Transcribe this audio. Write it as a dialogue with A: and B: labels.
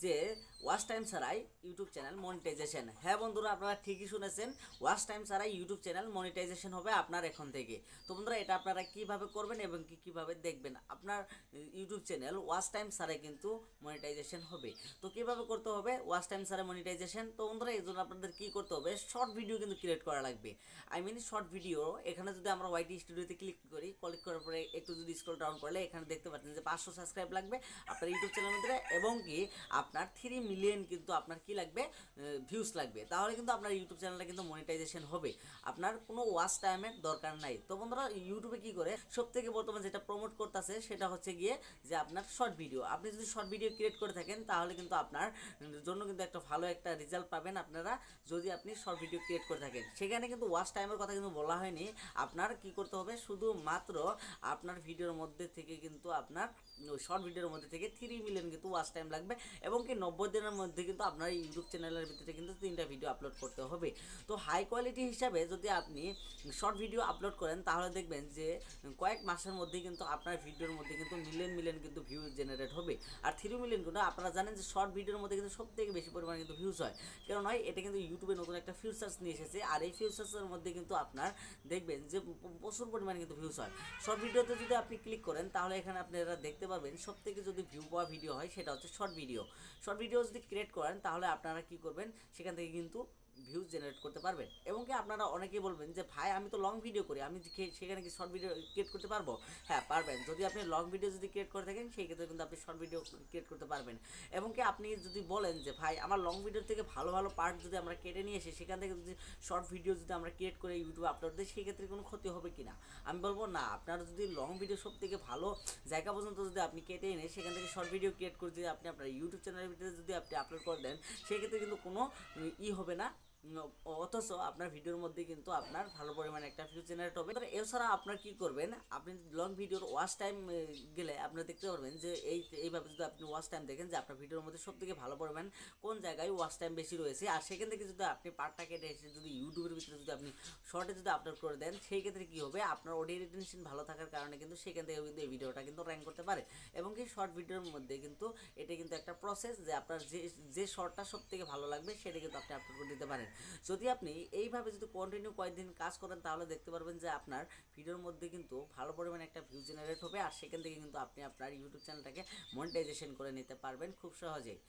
A: যে watch time ছাড়াই YouTube channel monetization. হ্যাঁ বন্ধুরা, আপনারা ঠিকই শুনেছেন, ওয়াচ টাইম ছাড়াই ইউটিউব চ্যানেল মনিটাইজেশন হবে আপনার এখন থেকে। তো বন্ধুরা, এটা আপনারা কীভাবে করবেন এবং কীভাবে দেখবেন আপনার ইউটিউব চ্যানেল ওয়াচ টাইম ছাড়াই কিন্তু মনিটাইজেশন হবে। তো কীভাবে করতে হবে ওয়াচ টাইম ছাড়াই মনিটাইজেশন? তো বন্ধুরা, এই জন্য আপনাদের কী করতে হবে, শর্ট ভিডিও কিন্তু ক্রিয়েট করা লাগবে। শর্ট ভিডিও, এখানে যদি আমরা ওয়াইটি স্টুডিওতে ক্লিক করার পরে একটু যদি স্ক্রল ডাউন করলে এখানে দেখতে পাচ্ছেন যে 500 সাবস্ক্রাইব লাগবে আপনার ইউটিউব চ্যানেলের মধ্যে, এবং কি আপনার 3 মিলিয়ন কিন্তু আপনার কি লাগবে, ভিউজ লাগবে। তাহলে কিন্তু আপনার ইউটিউব চ্যানেলটা কিন্তু মনিটাইজেশন হবে, আপনার কোনো ওয়াচ টাইমের দরকার নাই। তো বন্ধুরা, ইউটিউবে কি করে সব থেকে বর্তমানে যেটা প্রমোট করতেছে সেটা হচ্ছে গিয়ে যে আপনার শর্ট ভিডিও। আপনি যদি শর্ট ভিডিও ক্রিয়েট করে থাকেন তাহলে কিন্তু আপনার জন্য কিন্তু একটা ভালো একটা রেজাল্ট পাবেন আপনারা, যদি আপনি শর্ট ভিডিও ক্রিয়েট করে থাকেন। সেখানে কিন্তু ওয়াচ টাইমের কথা কিন্তু বলা হয়নি। আপনার কি করতে হবে, শুধুমাত্র আপনার ভিডিওর মধ্যে থেকে কিন্তু আপনার শর্ট ভিডিওর মধ্যে থেকে 3 মিলিয়ন কিন্তু ওয়াচ টাইম লাগবে, এবং কি 90 দিনের মধ্যে কিন্তু আপনার ইউটিউব চ্যানেলের ভিতরে কিন্তু 3টা ভিডিও আপলোড করতে হবে। তো হাই কোয়ালিটি হিসাবে যদি আপনি শর্ট ভিডিও আপলোড করেন তাহলে দেখবেন যে কয়েক মাসের মধ্যে কিন্তু আপনার ভিডিওর মধ্যে কিন্তু মিলিয়ন কিন্তু ভিউ জেনারেট হবে। আর 3 মিলিয়ন কিন্তু আপনারা জানেন যে শর্ট ভিডিওর মধ্যে কিন্তু সব থেকে বেশি পরিমাণে কিন্তু ভিউজ হয়। কারণ হয় এটা কিন্তু ইউটিউবে নতুন একটা ফিচার্স নিয়ে এসেছে, আর এই ফিচার্সের মধ্যে কিন্তু আপনার দেখবেন যে প্রচুর পরিমাণে কিন্তু ভিউজ হয়। শর্ট ভিডিওতে যদি আপনি ক্লিক করেন তাহলে এখানে আপনারা দেখতে পারবেন সব থেকে যদি ভিউ পাওয়া ভিডিও হয় সেটা হচ্ছে শর্ট ভিডিও। শর্ট ভিডিও যদি ক্রিয়েট করেন তাহলে আপনারা কি করবেন, সেখান থেকে কিন্তু ভিউজ জেনারেট করতে পারবেন। এবং কি আপনারা অনেকেই বলবেন যে ভাই আমি তো লং ভিডিও করি, আমি সেখানে কি শর্ট ভিডিও ক্রিয়েট করতে পারবো? হ্যাঁ পারবেন, যদি আপনি লং ভিডিও যদি ক্রিয়েট করে থাকেন সেই ক্ষেত্রে কিন্তু আপনি শর্ট ভিডিও ক্রিয়েট করতে পারবেন। এবং কি আপনি যদি বলেন যে ভাই আমার লং ভিডিও থেকে ভালো ভালো পার্ট যদি আমরা কেটে নিয়ে এসে সেখান থেকে যদি শর্ট ভিডিও যদি আমরা ক্রিয়েট করে ইউটিউবে আপলোড দিই সেই ক্ষেত্রে কোনো ক্ষতি হবে কি না? আমি বলবো না, আপনার যদি লং ভিডিও সব থেকে ভালো জায়গা পর্যন্ত যদি আপনি কেটে এনে সেখান থেকে শর্ট ভিডিও ক্রিয়েট করে যদি আপনি আপনার ইউটিউব চ্যানেলের ভিতরে যদি আপনি আপলোড করে দেন সেক্ষেত্রে কিন্তু কোনো হবে না, অথচ আপনার ভিডিওর মধ্যে কিন্তু আপনার ভালো পরিমাণে একটা ভিউ জেনারেট হবে। এছাড়া আপনার কি করবেন, আপনি লং ভিডিওর ওয়াচ টাইম গেলে আপনারা দেখতে পারবেন যে এইভাবে যদি আপনি ওয়াচ টাইম দেখেন যে আপনার ভিডিওর মধ্যে সব থেকে ভালো পরিমাণ কোন জায়গায় ওয়াচ টাইম বেশি রয়েছে, আর সেখান থেকে যদি আপনি পার্টটা কেটে এসে যদি ইউটিউবের ভিতরে যদি আপনি শর্টে যদি আপলোড করে দেন সেই ক্ষেত্রে কী হবে, আপনার অডিও রিটেনশন ভালো থাকার কারণে কিন্তু সেখান থেকে কিন্তু এই ভিডিওটা কিন্তু র্যাঙ্ক করতে পারে। এবং কি শর্ট ভিডিওর মধ্যে কিন্তু এটা কিন্তু একটা প্রসেস যে আপনার যে শর্টটা সব থেকে ভালো লাগবে সেটা কিন্তু আপনি আপলোড করে দিতে পারেন। যদি আপনি এইভাবে যদি কন্টিনিউ কয়েকদিন কাজ করেন তাহলে দেখতে পারবেন যে আপনার ভিডিওর মধ্যে কিন্তু ভালো পরিমাণে একটা ভিউ জেনারেট হবে, আর সেখান থেকে কিন্তু আপনি আপনার ইউটিউব চ্যানেলটাকে মনিটাইজেশন করে নিতে পারবেন খুব সহজেই।